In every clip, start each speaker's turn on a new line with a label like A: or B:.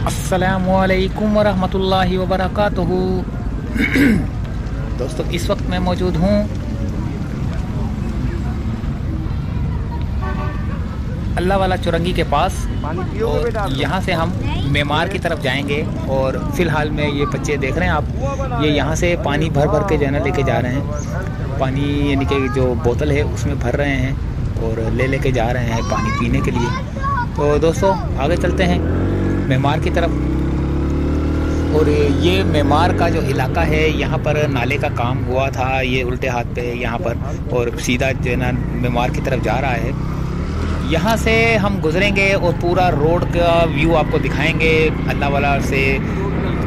A: अस्सलामुअलैकुम वरहमतुल्लाहि वबरकातुहू। दोस्तों, इस वक्त मैं मौजूद हूँ अल्लाह वाला चुरंगी के पास। और यहाँ से हम मेमार की तरफ जाएंगे। और फ़िलहाल में ये बच्चे देख रहे हैं आप, ये यहाँ से पानी भर भर के जो है ना लेके जा रहे हैं। पानी यानी कि जो बोतल है उसमें भर रहे हैं और लेके जा रहे हैं पानी पीने के लिए। तो दोस्तों, आगे चलते हैं मेमार की तरफ। और ये मेमार का जो इलाका है, यहाँ पर नाले का काम हुआ था, ये उल्टे हाथ पे यहाँ पर, और सीधा जो है ना मेमार की तरफ जा रहा है। यहाँ से हम गुजरेंगे और पूरा रोड का व्यू आपको दिखाएंगे, अल्लाह वाला से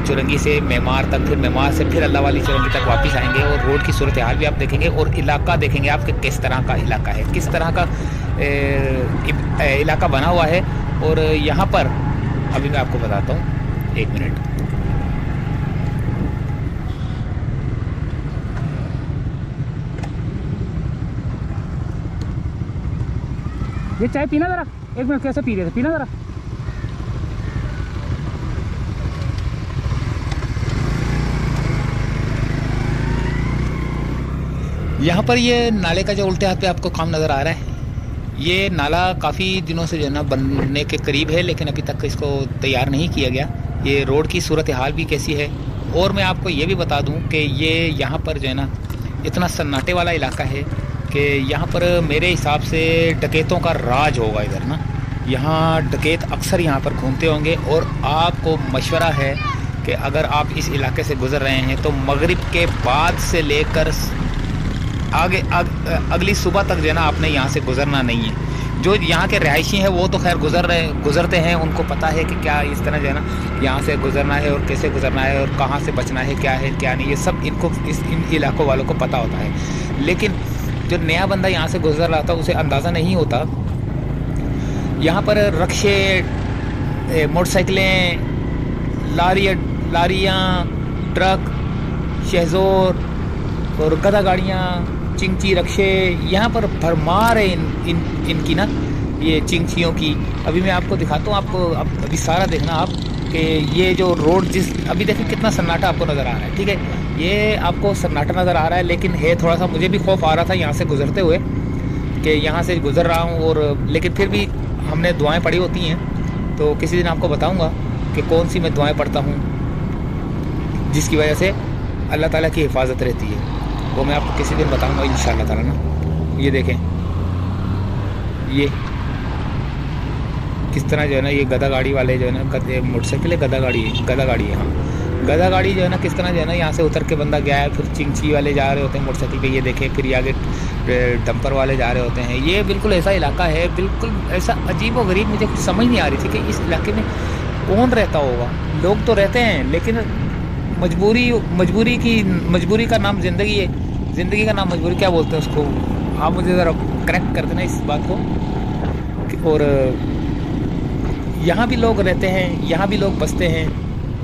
A: चुरंगी से मेमार तक, फिर मेमार से फिर अल्लाह वाली चुरंगी तक वापस आएंगे। और रोड की सूरत हाल भी आप देखेंगे और इलाका देखेंगे आप कि किस तरह का इलाका है, किस तरह का इलाका बना हुआ है। और यहाँ पर अभी मैं आपको बताता हूँ, एक मिनट। ये चाय पीना ज़रा, एक मिनट, कैसे पी रहे थे, पीना ज़रा। यहाँ पर ये नाले का जो उल्टे हाथ पे आपको काम नज़र आ रहा है, ये नाला काफ़ी दिनों से जो है ना बनने के करीब है, लेकिन अभी तक इसको तैयार नहीं किया गया। ये रोड की सूरत हाल भी कैसी है। और मैं आपको ये भी बता दूं कि ये यहाँ पर जो है ना इतना सन्नाटे वाला इलाका है कि यहाँ पर मेरे हिसाब से डकैतों का राज होगा इधर ना। यहाँ डकैत अक्सर यहाँ पर घूमते होंगे। और आपको मशवरा है कि अगर आप इस इलाके से गुज़र रहे हैं तो मगरिब के बाद से लेकर अगली सुबह तक जो है ना आपने यहाँ से गुज़रना नहीं है। जो यहाँ के रहायशी हैं वो तो खैर गुज़रते हैं, उनको पता है कि क्या इस तरह जो है ना यहाँ से गुज़रना है और कैसे गुज़रना है और कहाँ से बचना है क्या नहीं, ये सब इनको इन इलाकों वालों को पता होता है। लेकिन जो नया बंदा यहाँ से गुज़र रहा था उसे अंदाज़ा नहीं होता। यहाँ पर रक्शे, मोटरसाइकिलें, लारियाँ, ट्रक, शहज़ोर और गधा गाड़ियाँ, चिंची रक्शे, यहाँ पर भरमार है इनकी ना, ये चिंचियों की। अभी मैं आपको दिखाता हूँ, आपको अभी सारा देखना आप कि ये जो रोड अभी देखिए कितना सन्नाटा आपको नज़र आ रहा है। ठीक है, ये आपको सन्नाटा नज़र आ रहा है, लेकिन है थोड़ा सा, मुझे भी खौफ आ रहा था यहाँ से गुज़रते हुए कि यहाँ से गुज़र रहा हूँ। और लेकिन फिर भी हमने दुआएं पढ़ी होती हैं, तो किसी दिन आपको बताऊँगा कि कौन सी मैं दुआएं पढ़ता हूँ जिसकी वजह से अल्लाह ताला की हिफाजत रहती है। वो मैं आपको किसी दिन बताऊँगा इंशाअल्लाह ताला ना। ये देखें, ये किस तरह जो है ना ये गधा गाड़ी वाले जो है ना, मोटरसाइकिल है, गधा गाड़ी है, हाँ, गधा गाड़ी जो है ना, किस तरह जो है ना यहाँ से उतर के बंदा गया है। फिर चिंची वाले जा रहे होते हैं मोटरसाइकिल पे, ये देखें, फिर ये आगे डंपर वाले जा रहे होते हैं। ये बिल्कुल ऐसा इलाका है, बिल्कुल ऐसा अजीब और गरीब। मुझे कुछ समझ नहीं आ रही थी कि इस इलाके में कौन रहता होगा। लोग तो रहते हैं, लेकिन मजबूरी का नाम ज़िंदगी है। ज़िंदगी का नाम मजबूरी क्या बोलते हैं उसको, आप मुझे ज़रा करेक्ट कर देना इस बात को। और यहाँ भी लोग रहते हैं, यहाँ भी लोग बसते हैं,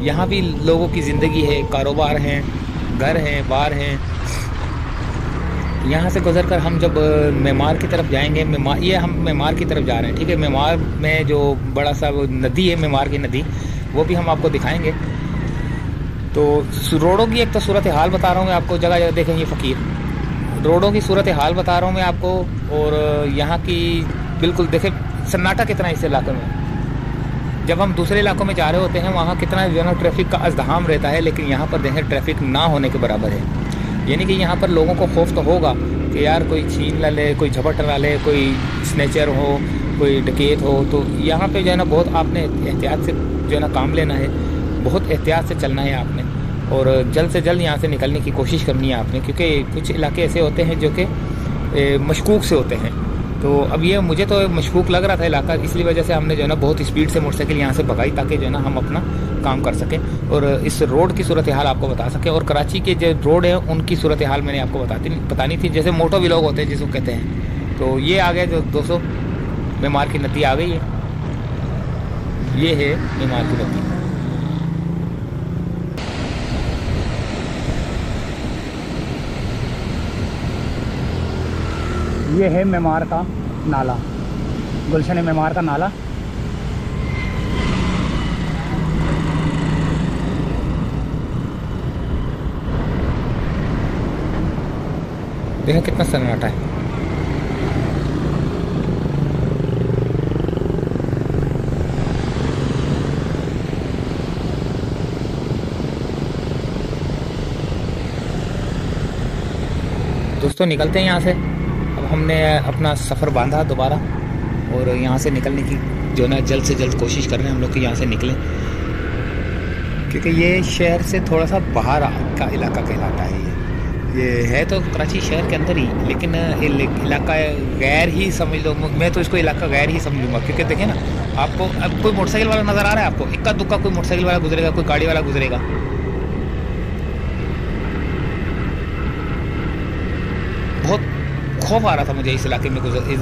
A: यहाँ भी लोगों की ज़िंदगी है, कारोबार हैं, घर हैं, बार हैं। यहाँ से गुज़रकर हम जब मेमार की तरफ जाएंगे, ये हम मेमार की तरफ जा रहे हैं। ठीक है, मेमार में जो बड़ा सा वो नदी है, मेमार की नदी, वो भी हम आपको दिखाएंगे। तो रोडों की एक तो सूरत हाल बता रहा हूँ मैं आपको, जगह जगह देखेंगे फ़कीर, रोडों की सूरत हाल बता रहा हूँ मैं आपको। और यहाँ की बिल्कुल देखें सन्नाटा कितना है इस इलाके में। जब हम दूसरे इलाकों में जा रहे होते हैं वहाँ कितना जो है ना ट्रैफिक का अज़्दहाम रहता है, लेकिन यहाँ पर देखें ट्रैफिक ना होने के बराबर है। यानी कि यहाँ पर लोगों को खौफ तो होगा कि यार कोई छीन ला ले, कोई झपट ला ले, कोई स्नेचर हो, कोई डकैत हो। तो यहाँ पे जो है ना बहुत आपने एहतियात से जो है ना काम लेना है, बहुत एहतियात से चलना है आपने, और जल्द से जल्द यहाँ से निकलने की कोशिश करनी है आपने। क्योंकि कुछ इलाके ऐसे होते हैं जो कि मशकूक से होते हैं। तो अब ये मुझे तो मशकूक लग रहा था इलाका, इसलिए वजह से हमने जो है ना बहुत स्पीड से मोटरसाइकिल यहाँ से भगाई, ताकि जो है ना हम अपना काम कर सकें और इस रोड की सूरत हाल आपको बता सकें। और कराची के जो रोड है उनकी सूरत हाल मैंने आपको बतानी थी, जैसे मोटो व्लॉग होते हैं जिसको कहते हैं। तो ये आ गए जो 200 मेमार की नदी आ गई है, ये है मेमार की नदी। ये है मेमार का नाला, गुलशन मेमार का नाला। देखें कितना सन्नाटा है। दोस्तों निकलते हैं यहाँ से। अब हमने अपना सफ़र बांधा दोबारा और यहाँ से निकलने की जो ना जल्द से जल्द कोशिश कर रहे हैं हम लोग कि यहाँ से निकलें, क्योंकि ये शहर से थोड़ा सा बाहर का इलाका कहलाता है। ये है तो कराची शहर के अंदर ही, लेकिन इलाका गैर ही समझ लो। मैं तो इसको इलाका गैर ही समझूंगा, क्योंकि देखिए ना, आपको अब कोई मोटरसाइकिल वाला नज़र आ रहा है, आपको इक्का दुक्का कोई मोटरसाइकिल वाला गुजरेगा, कोई गाड़ी वाला गुजरेगा। बहुत खौफ आ रहा था मुझे इस इलाके में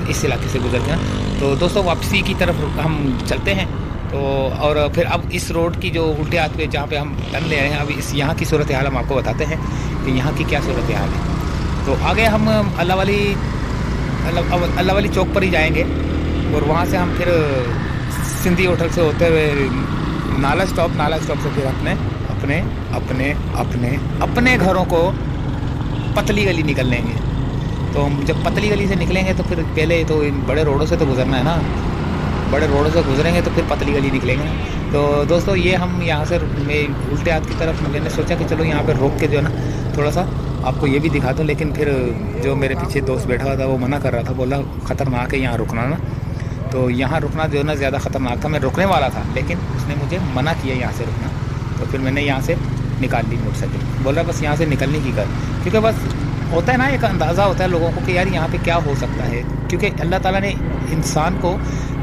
A: इस इलाके से गुजर के। तो दोस्तों वापसी की तरफ हम चलते हैं। तो और फिर अब इस रोड की जो उल्टे हाथ पे जहाँ पे हम टर्न ले रहे हैं, अभी इस यहाँ की सूरत हाल हम आपको बताते हैं कि यहाँ की क्या सूरत हाल है। तो आगे हम अल्लाह वाली चौक पर ही जाएंगे और वहाँ से हम फिर सिंधी होटल से होते हुए नाला स्टॉप से फिर अपने घरों को पतली गली निकल लेंगे। तो हम जब पतली गली से निकलेंगे तो फिर पहले तो इन बड़े रोडों से तो गुजरना है ना, बड़े रोडों से गुजरेंगे तो फिर पतली गली निकलेंगे। तो दोस्तों ये हम यहाँ से उल्टे हाथ की तरफ, मैंने सोचा कि चलो यहाँ पे रोक के जो है ना थोड़ा सा आपको ये भी दिखा दूँ, लेकिन फिर जो मेरे पीछे दोस्त बैठा हुआ था वो मना कर रहा था, बोला ख़तरनाक है यहाँ रुकना ना। तो यहाँ रुकना जो है ना ज़्यादा ख़तरनाक था। मैं रुकने वाला था लेकिन उसने मुझे मना किया यहाँ से रुकना, तो फिर मैंने यहाँ से निकाल ली मोटरसाइकिल। बोला बस यहाँ से निकलने की कर, क्योंकि बस होता है ना, एक अंदाज़ा होता है लोगों को कि यार यहाँ पे क्या हो सकता है, क्योंकि अल्लाह ताला ने इंसान को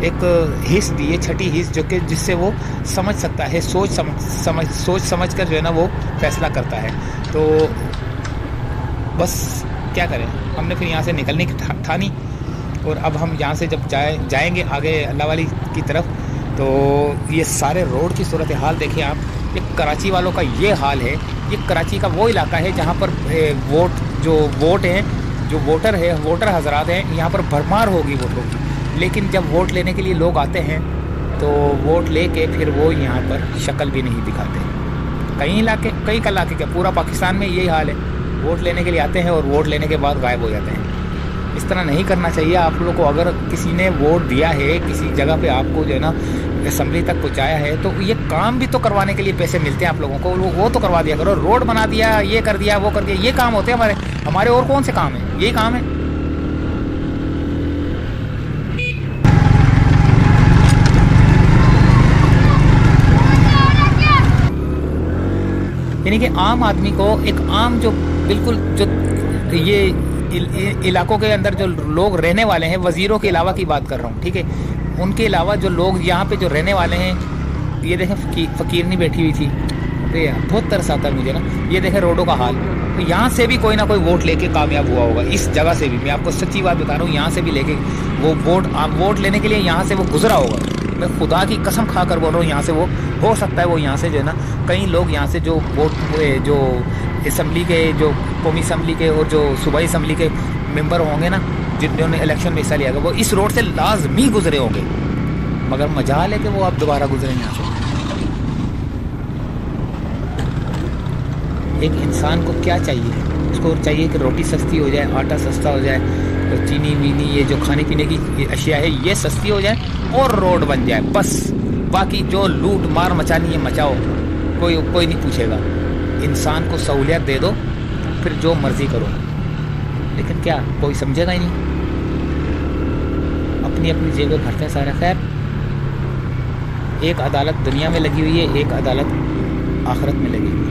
A: एक हिस्स दी है, छठी हिस्स, जो कि जिससे वो समझ सकता है, सोच समझ कर जो है ना वो फैसला करता है। तो बस क्या करें, हमने फिर यहाँ से निकलने की ठानी। और अब हम यहाँ से जब जाएंगे आगे अल्लाह वाली की तरफ, तो ये सारे रोड की सूरत हाल देखिए आप। ये कराची वालों का ये हाल है। ये कराची का वो इलाका है जहाँ पर वोटर हजरात हैं, यहाँ पर भरमार होगी वोटों की। लेकिन जब वोट लेने के लिए लोग आते हैं तो वोट लेके फिर वो यहाँ पर शक्ल भी नहीं दिखाते। कई इलाके क्या पूरा पाकिस्तान में यही हाल है, वोट लेने के लिए आते हैं और वोट लेने के बाद गायब हो जाते हैं। इस तरह नहीं करना चाहिए आप लोगों को। अगर किसी ने वोट दिया है, किसी जगह पे आपको जो है ना असेंबली तक पहुंचाया है, तो ये काम भी तो करवाने के लिए पैसे मिलते हैं आप लोगों को, वो तो करवा दिया करो। रोड बना दिया, ये कर दिया, वो कर दिया, ये काम होते हैं हमारे और कौन से काम है? यही काम है। यानी कि आम आदमी को एक आम जो बिल्कुल जो ये इलाकों के अंदर जो लोग रहने वाले हैं, वजीरों के अलावा की बात कर रहा हूँ, ठीक है, उनके अलावा जो लोग यहाँ पे जो रहने वाले हैं, ये देखें फकीरनी बैठी हुई थी। अरे यार बहुत तरस आता है मुझे ना। ये देखें रोडों का हाल। तो यहाँ से भी कोई ना कोई वोट लेके कामयाब हुआ होगा। इस जगह से भी, मैं आपको सच्ची बात बता रहा हूँ, यहाँ से भी लेके वो वोट लेने के लिए यहाँ से वो गुजरा होगा। मैं खुदा की कसम खा कर बोल रहा हूँ, यहाँ से वो हो सकता है वो यहाँ से जो है ना कई लोग यहाँ से जो वोट जो असम्बली के, जो कौमी असम्बली के और जो सूबाई असम्बली के मेंबर होंगे ना, जिन्होंने इलेक्शन में हिस्सा लिया था, वो इस रोड से लाजमी गुजरे होंगे। मगर मजाल है कि वो आप दोबारा गुजरे यहाँ से। एक इंसान को क्या चाहिए? उसको चाहिए कि रोटी सस्ती हो जाए, आटा सस्ता हो जाए, तो चीनी वीनी ये जो खाने पीने की अशिया है ये सस्ती हो जाए और रोड बन जाए, बस। बाकी जो लूट मार मचानी है मचाओ, कोई नहीं पूछेगा। इंसान को सहूलियत दे दो, फिर जो मर्जी करो। लेकिन क्या कोई समझेगा ही नहीं, अपनी अपनी जेबें भरते हैं सारे। खैर, एक अदालत दुनिया में लगी हुई है, एक अदालत आखिरत में लगी हुई है।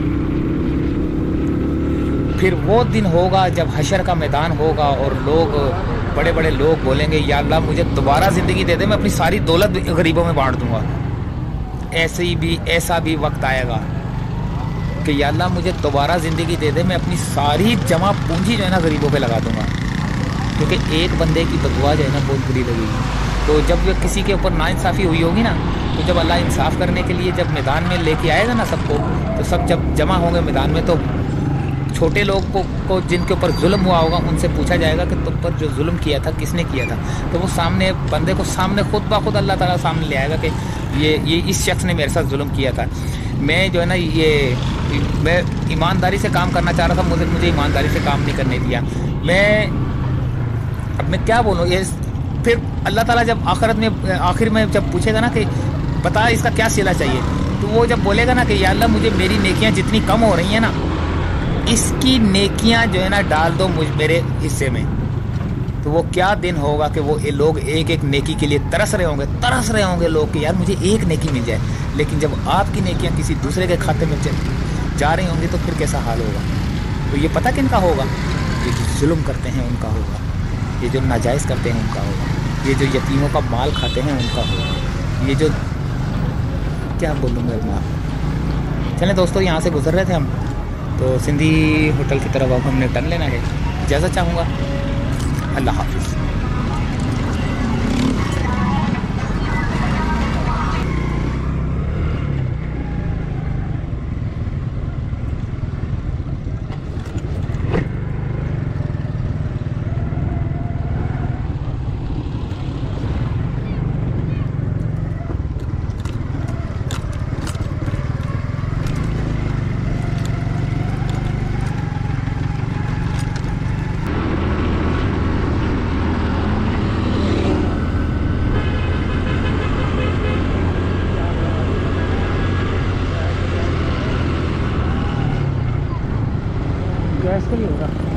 A: फिर वो दिन होगा जब हशर का मैदान होगा और लोग, बड़े बड़े लोग बोलेंगे, या अल्लाह मुझे दोबारा ज़िंदगी दे दे, मैं अपनी सारी दौलत गरीबों में बांट दूंगा। ऐसा भी वक्त आएगा कि या अल्लाह मुझे दोबारा ज़िंदगी दे दे, मैं अपनी सारी जमा पूंजी जो है ना गरीबों पे लगा दूंगा। क्योंकि एक बंदे की बदुआ जो है ना बहुत बुरी लगेगी। तो जब किसी के ऊपर नाइंसाफ़ी हुई होगी ना, तो जब अल्लाह इंसाफ करने के लिए जब मैदान में लेके आएगा ना सबको, तो सब जब जमा होंगे मैदान में, तो छोटे लोग को जिनके ऊपर जुल्म हुआ होगा उनसे पूछा जाएगा कि तुम पर जो जुल्म किया था किसने किया था। तो वो सामने बंदे को सामने खुद ब खुद अल्लाह ताला सामने ले आएगा कि ये इस शख्स ने मेरे साथ जुल्म किया था। मैं जो है ना मैं ईमानदारी से काम करना चाह रहा था, मुझे ईमानदारी से काम नहीं करने दिया। मैं अब मैं क्या बोलूँ ये। फिर अल्लाह ताला जब आखिर में जब पूछेगा ना कि बता इसका क्या सिला चाहिए, तो वो जब बोलेगा ना कि या अल्लाह मुझे मेरी नेकियां जितनी कम हो रही हैं ना, इसकी नेकियां जो है ना डाल दो मेरे हिस्से में। तो वो क्या दिन होगा कि वो लोग एक एक नेकी के लिए तरस रहे होंगे लोग कि यार मुझे एक नेकी मिल जाए। लेकिन जब आपकी नेकियां किसी दूसरे के खाते में जा रही होंगी तो फिर कैसा हाल होगा। तो ये पता किनका होगा? ये जो जुल्म करते हैं उनका होगा, ये जो नाजायज़ करते हैं उनका होगा, ये जो यतीमों का माल खाते हैं उनका होगा। ये जो क्या बोलूँगा मैं। चलें दोस्तों, यहाँ से गुजर रहे थे हम, तो सिंधी होटल की तरफ अब हमने टर्न लेना है। इजाज़त चाहूँगा। अल्लाह हाफ़िज़। गैस का भी होगा।